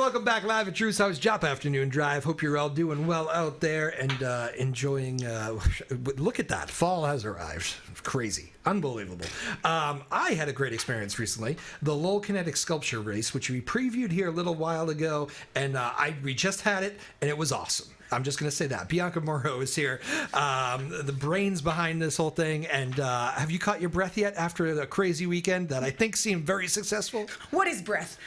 welcome back live at Drew's House Joppa Afternoon Drive. Hope you're all doing well out there and enjoying. Look at that. Fall has arrived. Crazy. Unbelievable. I had a great experience recently. The Lowell Kinetic Sculpture Race, which we previewed here a little while ago, and we just had it, and it was awesome. I'm just going to say that. Bianca Mauro is here, the brains behind this whole thing. And have you caught your breath yet after the crazy weekend that I think seemed very successful? What is breath?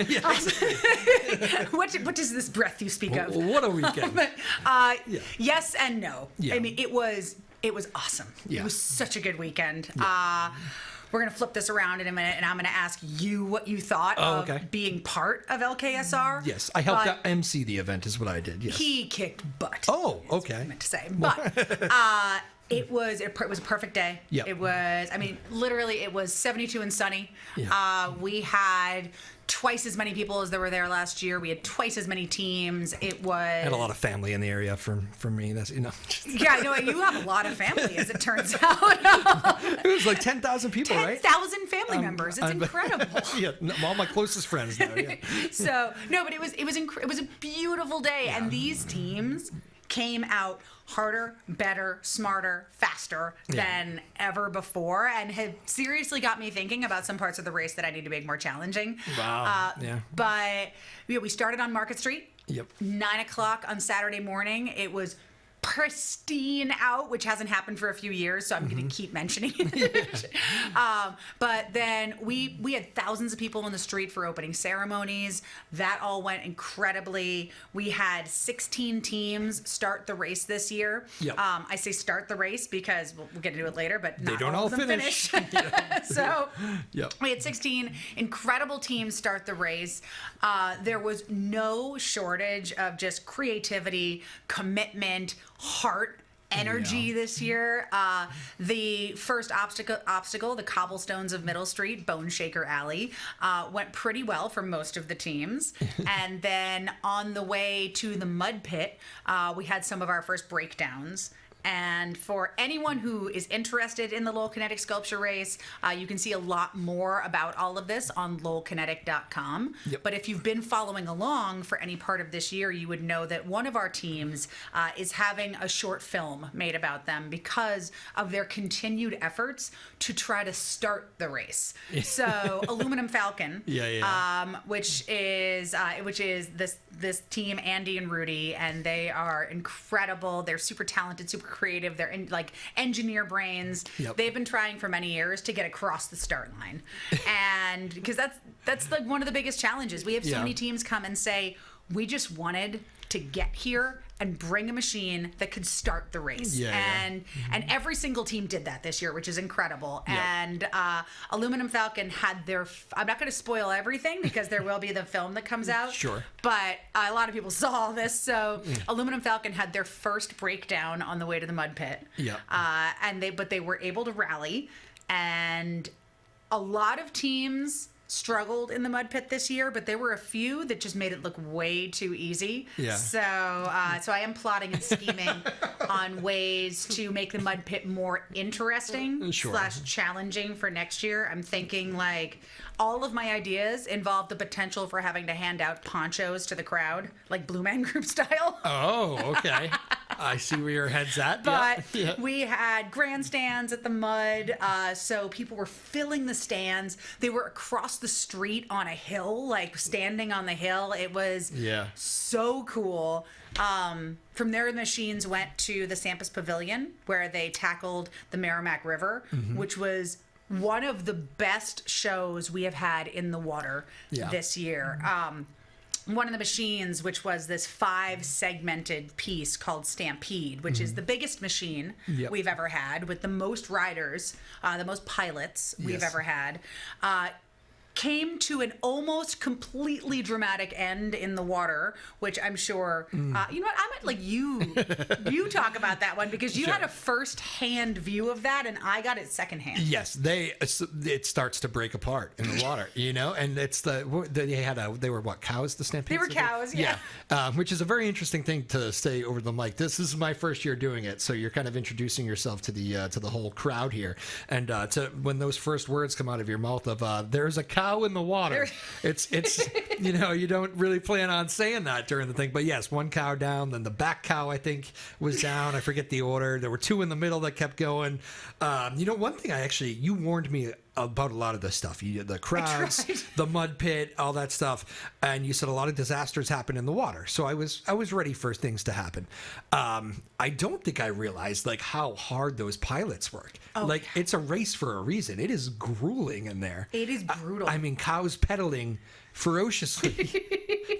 What is this breath you speak of? What a weekend. Yes and no. Yeah. I mean, it was awesome. Yeah. It was such a good weekend. Yeah. We're going to flip this around in a minute, and I'm going to ask you what you thought of being part of LKSR. Yes, I helped MC the event is what I did, yes. He kicked butt. Oh, okay. I meant to say. But it was a perfect day. Yep. It was, I mean, literally, it was 72 and sunny. Yeah. We had twice as many people as there were there last year. We had twice as many teams. It was... I had a lot of family in the area for me. That's, you know. Yeah, no, you have a lot of family, as it turns out. It was like 10,000 people, 10, right? 10,000 family members. It's incredible. Yeah, all my closest friends now. Yeah. So, no, but it was a beautiful day, and these teams came out harder, better, smarter, faster than ever before, and had seriously got me thinking about some parts of the race that I need to make more challenging. Wow. But we started on Market Street. Yep. 9:00 on Saturday morning. It was pristine out, which hasn't happened for a few years, so I'm going to keep mentioning it. But then we had thousands of people in the street for opening ceremonies. That all went incredibly. We had 16 teams start the race this year. Yep. I say start the race because we'll get into it later, but not they don't all all of them finish. So yep. We had 16 incredible teams start the race. There was no shortage of just creativity, commitment, heart, energy this year. The first obstacle, the cobblestones of Middle Street, Bone Shaker Alley, went pretty well for most of the teams. And then on the way to the mud pit, we had some of our first breakdowns. And for anyone who is interested in the Lowell Kinetic Sculpture Race, you can see a lot more about all of this on lowellkinetic.com. Yep. But if you've been following along for any part of this year, you would know that one of our teams is having a short film made about them because of their continued efforts to try to start the race. So Aluminum Falcon, which is this team, Andy and Rudy, and they are incredible. They're super talented, super creative. They're engineer brains. Yep. They've been trying for many years to get across the start line, and because that's like one of the biggest challenges. We have so many teams come and say, we just wanted to get here and bring a machine that could start the race. And every single team did that this year, which is incredible. Yep. And Aluminum Falcon had their... I'm not going to spoil everything because there will be the film that comes out. Sure. But a lot of people saw all this. So Aluminum Falcon had their first breakdown on the way to the mud pit. Yep. But they were able to rally. And a lot of teams struggled in the mud pit this year, but there were a few that just made it look way too easy. Yeah. So I am plotting and scheming on ways to make the mud pit more interesting / challenging for next year. I'm thinking like all of my ideas involve the potential for having to hand out ponchos to the crowd, like Blue Man Group style. Oh, okay. I see where your head's at. But we had grandstands at the mud, so people were filling the stands. They were across the street on a hill, like standing on the hill. It was so cool. From there, the machines went to the Sampus Pavilion, where they tackled the Merrimack River, which was one of the best shows we have had in the water this year. One of the machines, which was this 5-segmented piece called Stampede, which is the biggest machine we've ever had, with the most riders, the most pilots we've ever had, came to an almost completely dramatic end in the water, which I'm sure, you know what, I'm gonna let you talk about that one, because you had a first-hand view of that, and I got it secondhand. Yes, it starts to break apart in the water, you know, and it's they were what, cows, the Stampede? They were cows, which is a very interesting thing to say over the mic. This is my first year doing it, so you're kind of introducing yourself to the whole crowd here, and when those first words come out of your mouth of there's a cow cow in the water. It's you don't really plan on saying that during the thing, but yes, one cow down, then the back cow I think was down. I forget the order. There were two in the middle that kept going. One thing you warned me about a lot of this stuff. The crowds, the mud pit, all that stuff, and you said a lot of disasters happen in the water. So I was ready for things to happen. I don't think I realized like how hard those pilots work. It's a race for a reason. It is grueling in there. It is brutal. I mean, cows pedaling ferociously,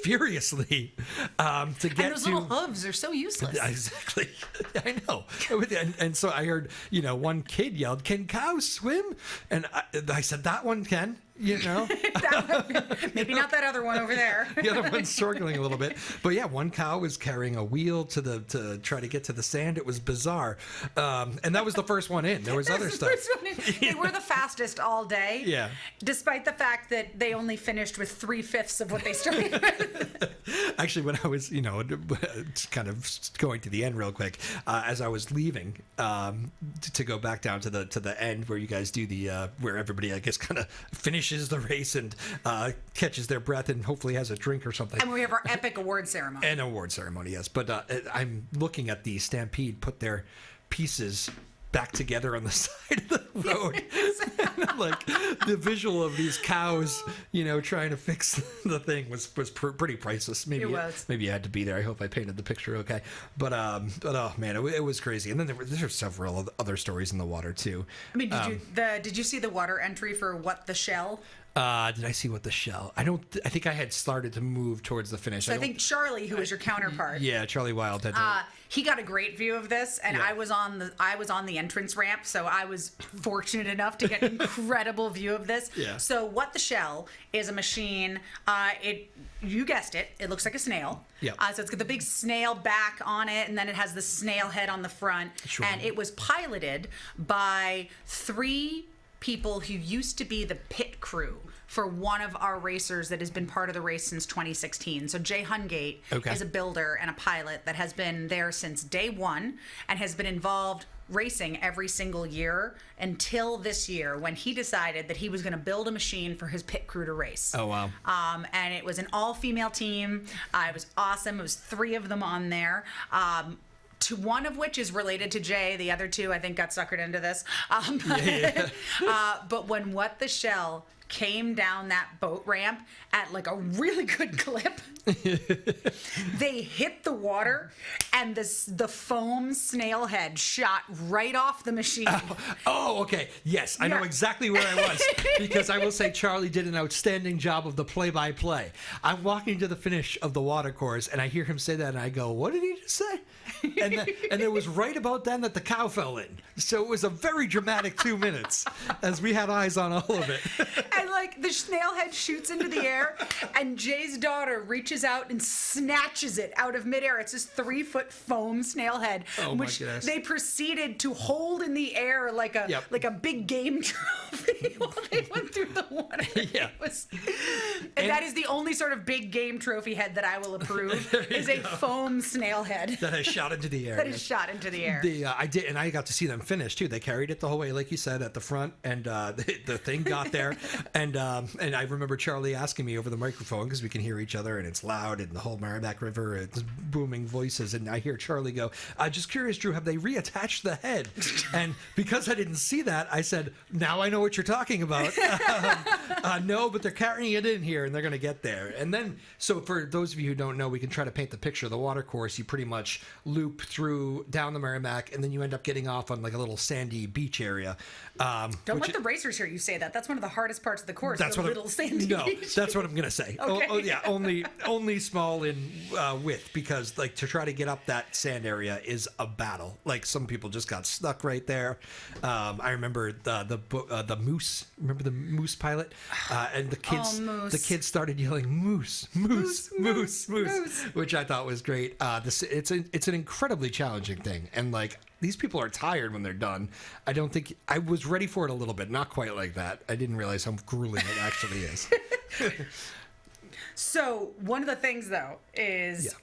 furiously, to get and those little hooves are so useless. Exactly. I know. And so I heard, one kid yelled, "Can cows swim?" And I said, "That one can." Maybe not that other one over there. The other one's struggling a little bit, but yeah, one cow was carrying a wheel to try to get to the sand. It was bizarre, and that was the first one in. There was other stuff. They were the fastest all day. Yeah. Despite the fact that they only finished with 3/5 of what they started with. Actually, when I was, kind of going to the end real quick, as I was leaving to go back down to the end where you guys do the where everybody I guess kind of finishes the race and catches their breath and hopefully has a drink or something. And we have our epic award ceremony. An award ceremony, yes. But I'm looking at the Stampede put their pieces back together on the side of the road. Like the visual of these cows, trying to fix the thing was pretty priceless. Maybe you had to be there. I hope I painted the picture okay. But oh man, it was crazy. And then there were several other stories in the water too. I mean, did you see the water entry for What the Shell? Did I see What the Shell? I think I had started to move towards the finish. So I think Charlie, who was your counterpart. Yeah, Charlie Wild had he got a great view of this, and Yeah. I was on the entrance ramp, so I was fortunate enough to get an incredible view of this. Yeah. So What the Shell is a machine. You guessed it. It looks like a snail. Yeah. So it's got the big snail back on it, and then it has the snail head on the front. Sure. And it was piloted by 3 people who used to be the pit crew for one of our racers that has been part of the race since 2016. So Jay Hungate is a builder and a pilot that has been there since day one and has been involved racing every single year until this year when he decided that he was going to build a machine for his pit crew to race. Oh, wow. And it was an all-female team. It was awesome. It was 3 of them on there. To one of which is related to Jay. The other 2, I think, got suckered into this. But when What the Shell came down that boat ramp at like a really good clip, they hit the water, and the foam snail head shot right off the machine. Oh, okay. Yes, I know exactly where I was because I will say Charlie did an outstanding job of the play-by-play. I'm walking to the finish of the water course, and I hear him say that, and I go, "What did he just say?" And it was right about then that the cow fell in. So it was a very dramatic 2 minutes as we had eyes on all of it. And like the snail head shoots into the air, and Jay's daughter reaches out and snatches it out of midair. It's this 3-foot foam snail head, which they proceeded to hold in the air like a big game trophy while they went through the water. Yeah. And that is the only sort of big game trophy head that I will approve is a foam snail head. That has shot into the air. That is shot into the air. I did, and I got to see them finish too. They carried it the whole way, like you said, at the front, and the thing got there. And I remember Charlie asking me over the microphone because we can hear each other, and it's loud, and the whole Merrimack River, it's booming voices, and I hear Charlie go, "Just curious, Drew, have they reattached the head?" And because I didn't see that, I said, "Now I know what you're talking about." No, but they're carrying it in here, and they're going to get there. And then, so for those of you who don't know, we can try to paint the picture. The water course, you pretty much loop through down the Merrimack, and then you end up getting off on like a little sandy beach area. Don't let the racers hear you say that. That's one of the hardest parts of the course. That's what little sandy beach. That's what I'm gonna say. Okay. Oh yeah, only small in width, because like to try to get up that sand area is a battle. Like some people just got stuck right there. I remember the moose. Remember the moose pilot? And the kids. Moose. The kids started yelling moose, moose, moose, moose, which I thought was great. It's an incredibly challenging thing, and like these people are tired when they're done. I don't think I was ready for it a little bit, not quite like that. I didn't realize how grueling it actually is. So one of the things though is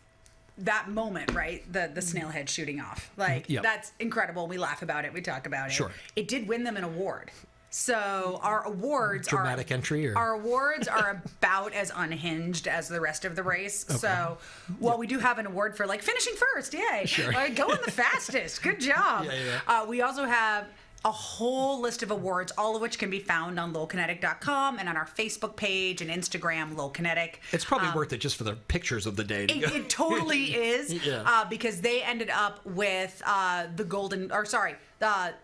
that moment, right? The snail head shooting off. Like that's incredible. We laugh about it. We talk about it. Sure. It did win them an award. So our awards dramatic entry, or our awards are about as unhinged as the rest of the race. Okay. So, well, we do have an award for like finishing first. Yay! Sure. Going the fastest. Good job. Yeah. We also have a whole list of awards, all of which can be found on lowkinetic.com and on our Facebook page and Instagram, Low Kinetic. It's probably worth it just for the pictures of the day. It totally is, because they ended up with the golden, or sorry,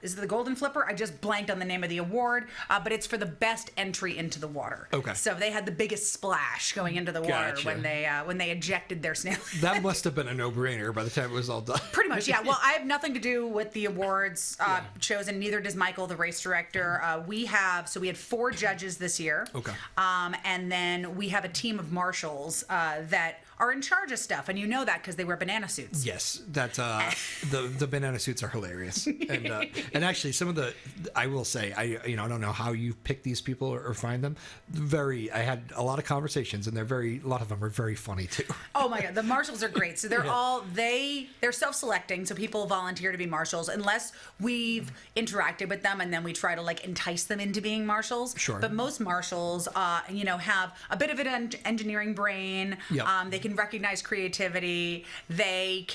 is it the Golden Flipper? I just blanked on the name of the award, but it's for the best entry into the water. Okay. So they had the biggest splash going into the water when they ejected their snail. That must have been a no-brainer by the time it was all done. Pretty much, yeah. Well, I have nothing to do with the awards chosen. Neither does Michael, the race director. We had 4 judges this year. Okay. And then we have a team of marshals that are in charge of stuff, and you know that because they wear banana suits. Yes, that's the banana suits are hilarious, and actually some of the, I will say, I don't know how you pick these people or find them. I had a lot of conversations, and a lot of them are very funny too. Oh my god, the marshals are great. So they're self-selecting, so people volunteer to be marshals unless we've interacted with them, and then we try to like entice them into being marshals. Sure. But most marshals, have a bit of an engineering brain. Yep. They can recognize creativity. They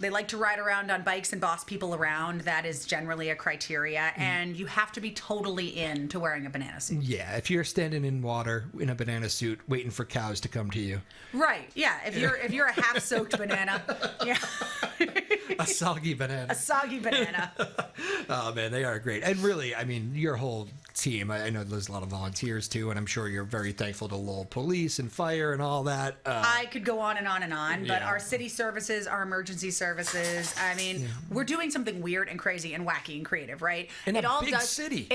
like to ride around on bikes and boss people around. That is generally a criteria, and you have to be totally into wearing a banana suit. Yeah, if you're standing in water in a banana suit waiting for cows to come to you. Right. Yeah. If you're a half-soaked banana. Yeah. A soggy banana. A soggy banana. Oh man, they are great. And really, I mean, your whole team, I know there's a lot of volunteers too, and I'm sure you're very thankful to Lowell Police and Fire and all that. I could go on and on and on, but our city services, our emergency services, I mean, we're doing something weird and crazy and wacky and creative, right? In a big city.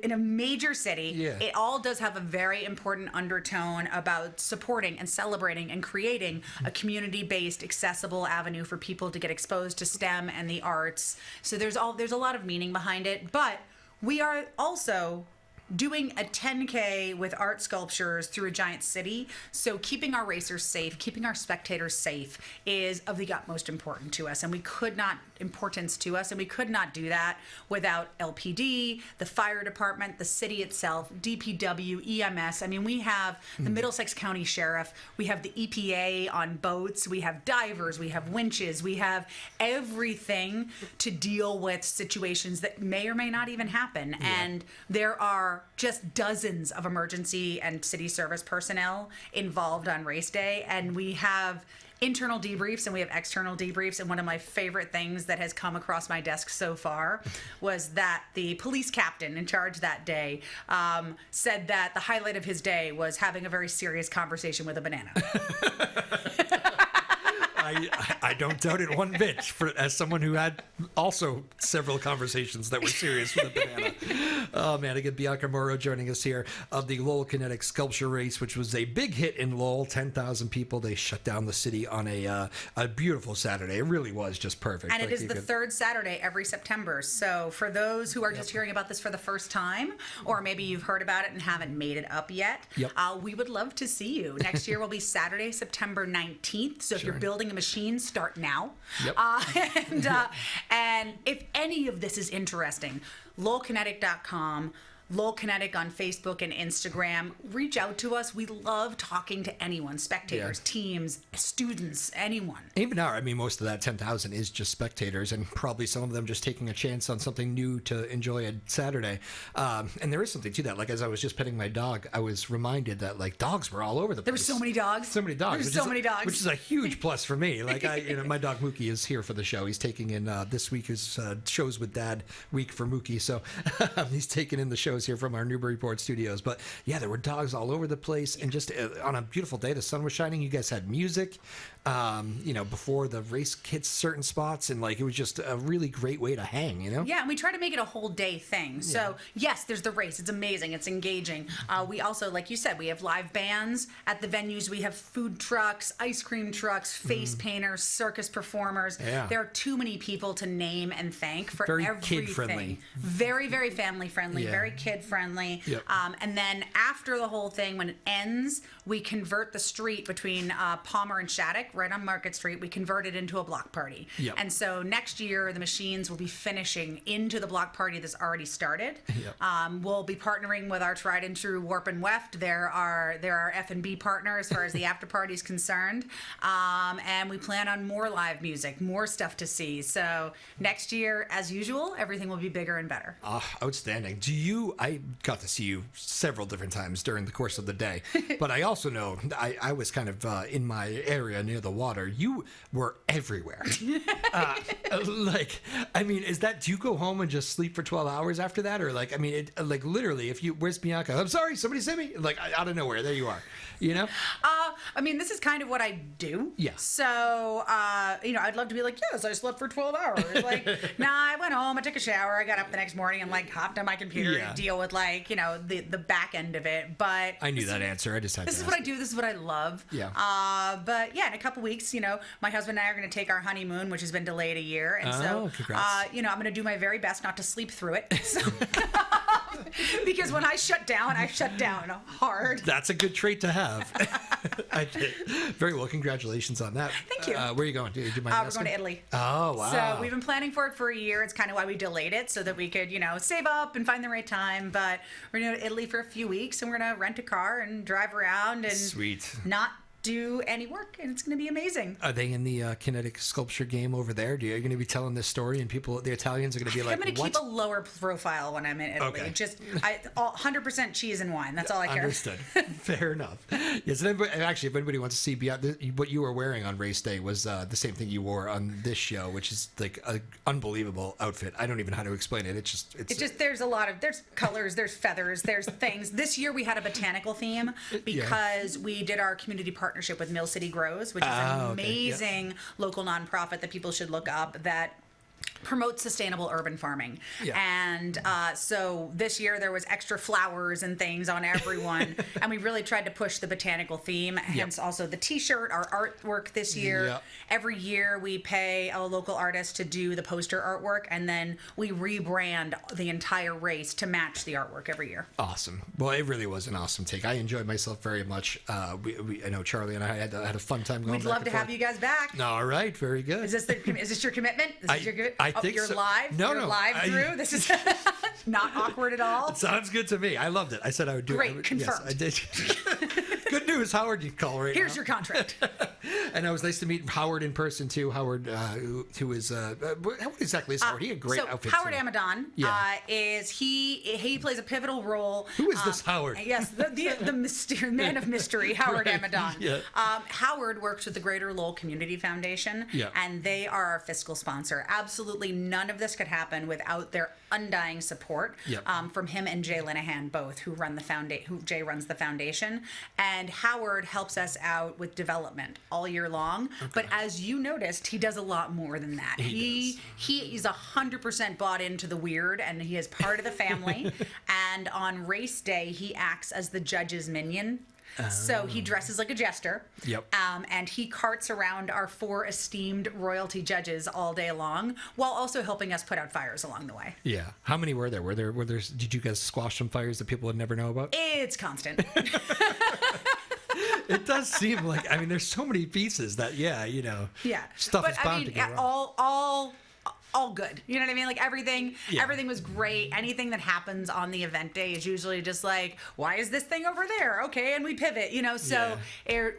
In a major city, yeah. It all does have a very important undertone about supporting and celebrating and creating a community-based, accessible avenue for people to get exposed to STEM and the arts. So there's a lot of meaning behind it, but we are also doing a 10K with art sculptures through a giant city. So keeping our racers safe, keeping our spectators safe is of the utmost importance to us. And we could not do that without LPD, the fire department, the city itself, DPW, EMS. I mean, we have the Middlesex County Sheriff, we have the EPA on boats, we have divers, we have winches, we have everything to deal with situations that may or may not even happen. Yeah. And there are just dozens of emergency and city service personnel involved on race day, and we have internal debriefs and we have external debriefs. And one of my favorite things that has come across my desk so far was that the police captain in charge that day said that the highlight of his day was having a very serious conversation with a banana. I don't doubt it one bit, as someone who had also several conversations that were serious with a banana. Oh man, again, Bianca Mauro joining us here of the Lowell Kinetic Sculpture Race, which was a big hit in Lowell. 10,000 people. They shut down the city on a beautiful Saturday. It really was just perfect. And it is the third Saturday every September. So for those who are just hearing about this for the first time, or maybe you've heard about it and haven't made it up yet, we would love to see you. Next year will be Saturday, September 19th. So if you're building a machine, start now. Yep. And if any of this is interesting, lowkinetic.com, Lowell Kinetic on Facebook and Instagram. Reach out to us. We love talking to anyone, spectators, teams, students, anyone. Even now, I mean, most of that 10,000 is just spectators, and probably some of them just taking a chance on something new to enjoy a Saturday. And there is something to that. Like, as I was just petting my dog, I was reminded that, like, dogs were all over the place. There were so many dogs. So many dogs. Many dogs. Which is a huge plus for me. Like, my dog Mookie is here for the show. He's taking in, this week is Shows with Dad week for Mookie. So he's taking in the shows here from our Newburyport studios. But yeah, there were dogs all over the place, and just on a beautiful day, the sun was shining. You guys had music, before the race hits certain spots, and like it was just a really great way to hang. Yeah, and we try to make it a whole day thing. So yes, there's the race. It's amazing. It's engaging. We also, like you said, we have live bands at the venues. We have food trucks, ice cream trucks, face painters, circus performers. Yeah. There are too many people to name and thank for very everything. Kid friendly. Very, very family friendly. Yeah. Very kid kid friendly. Yep. And then after the whole thing, when it ends, we convert the street between Palmer and Shattuck, right on Market Street. We convert it into a block party. Yep. And so next year, the machines will be finishing into the block party that's already started. Yep. We'll be partnering with our tried and true Warp and Weft. They're our F&B partner as far as the after party is concerned. And we plan on more live music, more stuff to see. So next year, as usual, everything will be bigger and better. Outstanding. I got to see you several different times during the course of the day, but I also know I was kind of in my area near the water. You were everywhere. Do you go home and just sleep for 12 hours after that? Or literally, where's Bianca? I'm sorry, somebody sent me. Out of nowhere, there you are. This is kind of what I do. Yeah. So, I'd love to be like, yes, I slept for 12 hours. I went home, I took a shower, I got up the next morning and hopped on my computer and deal with the back end of it. But I knew that answer. I just had to This is what I do. This is what I love. Yeah. But yeah, in a couple weeks, my husband and I are going to take our honeymoon, which has been delayed a year. And congrats. I'm going to do my very best not to sleep through it. So, because when I shut down hard. That's a good trait to have. I did. Very well. Congratulations on that. Thank you. Where are you going? Do you mind We're asking? going to Italy. Oh, wow. So we've been planning for it for a year. It's kind of why we delayed it, so that we could, save up and find the right time. But we're going to Italy for a few weeks, and we're going to rent a car and drive around and Sweet. not do any work, and it's going to be amazing. Are they in the kinetic sculpture game over there? Are you going to be telling this story, and the Italians are going to be like, I'm going to keep a lower profile when I'm in Italy. Okay. Just 100% cheese and wine. That's all I care. Understood. Fair enough. Yes. And if anybody wants to see what you were wearing on race day was the same thing you wore on this show, which is an unbelievable outfit. I don't even know how to explain it. It's just there's there's colors, there's feathers, there's things. This year we had a botanical theme because we did our community partnership with Mill City Grows, which is an amazing local nonprofit that people should look up that promotes sustainable urban farming. Yeah. And so this year there was extra flowers and things on everyone, and we really tried to push the botanical theme, hence also the t-shirt, our artwork this year. Yep. Every year we pay a local artist to do the poster artwork, and then we rebrand the entire race to match the artwork every year. Awesome. Well, it really was an awesome take. I enjoyed myself very much. I know Charlie and I had a fun time going. We'd love to have you guys back. All right, very good. Is this your commitment? I think you're so. live? No, you're no. live through? This is not awkward at all? It sounds good to me. I loved it. I said I would do it. Great, confirmed. Yes, I did. Good news. Howard, you call right Here's now. your contract. And it was nice to meet Howard in person, too. Howard, who is... what exactly is Howard? He had a great outfit. Howard too. Amadon is... He plays a pivotal role... Who is this Howard? Yes, the man of mystery, Howard Right. Amadon. Yeah. Howard works with the Greater Lowell Community Foundation, and they are our fiscal sponsor. Absolutely none of this could happen without their undying support from him and Jay Linehan, both, who Jay runs the foundation. And Howard helps us out with development all year long. Okay. But as you noticed, he does a lot more than that. He's 100% bought into the weird, and he is part of the family. And on race day, he acts as the judge's minion. So he dresses like a jester. Yep. And he carts around our 4 esteemed royalty judges all day long, while also helping us put out fires along the way. Yeah. How many were there? Did you guys squash some fires that people would never know about? It's constant. It does seem like, there's so many pieces that, stuff is bound to go wrong. All good. You know what I mean? Everything was great. Anything that happens on the event day is usually just like, why is this thing over there? Okay, and we pivot, So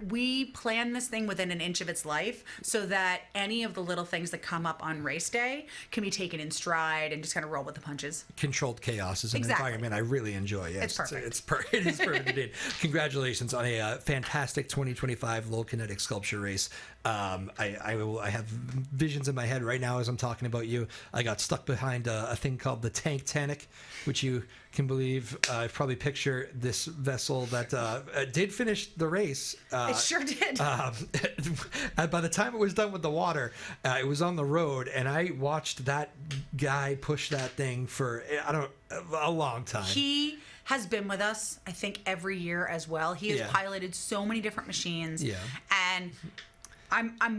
we plan this thing within an inch of its life so that any of the little things that come up on race day can be taken in stride and just kind of roll with the punches. Controlled chaos is an environment I really enjoy. Yes, it's perfect. It is perfect indeed. Congratulations on a fantastic 2025 Lowell Kinetic Sculpture Race. I have visions in my head right now as I'm talking about you. I got stuck behind a thing called the Tank-tanic, which you can believe. I probably picture this vessel that did finish the race. It sure did. By the time it was done with the water, it was on the road, and I watched that guy push that thing for a long time. He has been with us, I think, every year as well. He has piloted so many different machines. Yeah. And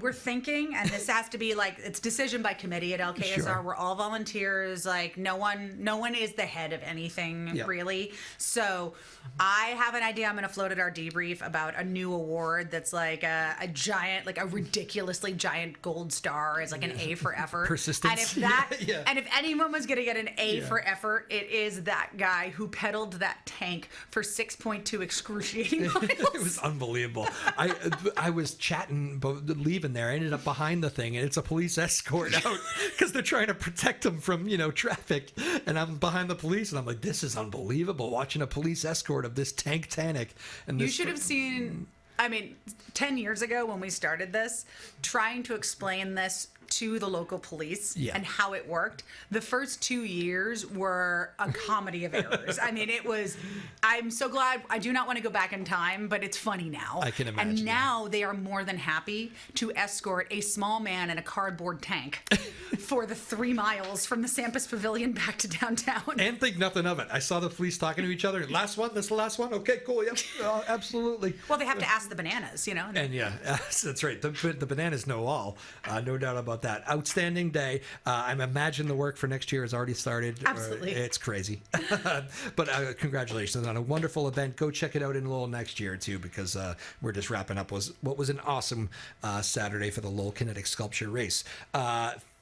we're thinking, and this has to be like, it's decision by committee at LKSR. Sure. We're all volunteers. Like no one is the head of anything really. So I have an idea. I'm going to float at our debrief about a new award that's like a giant, like a ridiculously giant gold star. It's like an A for effort. Persistence. And if that, and if anyone was going to get an A for effort, it is that guy who pedaled that tank for 6.2 excruciating miles. It was unbelievable. I was chatting, leaving there. I ended up behind the thing, and it's a police escort out because they're trying to protect them from, traffic. And I'm behind the police, and I'm like, this is unbelievable. Watching a police escort of this Titanic. And you should have seen. I mean, 10 years ago when we started this, trying to explain this to the local police and how it worked. The first 2 years were a comedy of errors. I mean, I'm so glad. I do not want to go back in time, but it's funny now. I can imagine. And now they are more than happy to escort a small man in a cardboard tank for the 3 miles from the Sampus Pavilion back to downtown. And think nothing of it. I saw the police talking to each other. Last one? This is the last one? Okay, cool. Yep. Absolutely. Well, they have to ask the bananas, And that's right. The bananas know all. No doubt about that. Outstanding day. I imagine the work for next year has already started. Absolutely. It's crazy. But congratulations on a wonderful event. Go check it out in Lowell next year, too, because we're just wrapping up what was an awesome Saturday for the Lowell Kinetic Sculpture Race.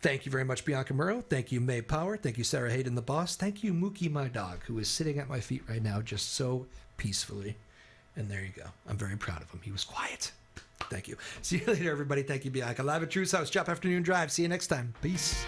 Thank you very much, Bianca Mauro. Thank you, May Power. Thank you, Sarah Hayden, the boss. Thank you, Mookie, my dog, who is sitting at my feet right now just so peacefully. And there you go. I'm very proud of him. He was quiet. Thank you. See you later, everybody. Thank you, Bianca. Live at Drew's house, Joppa Afternoon Drive. See you next time. Peace.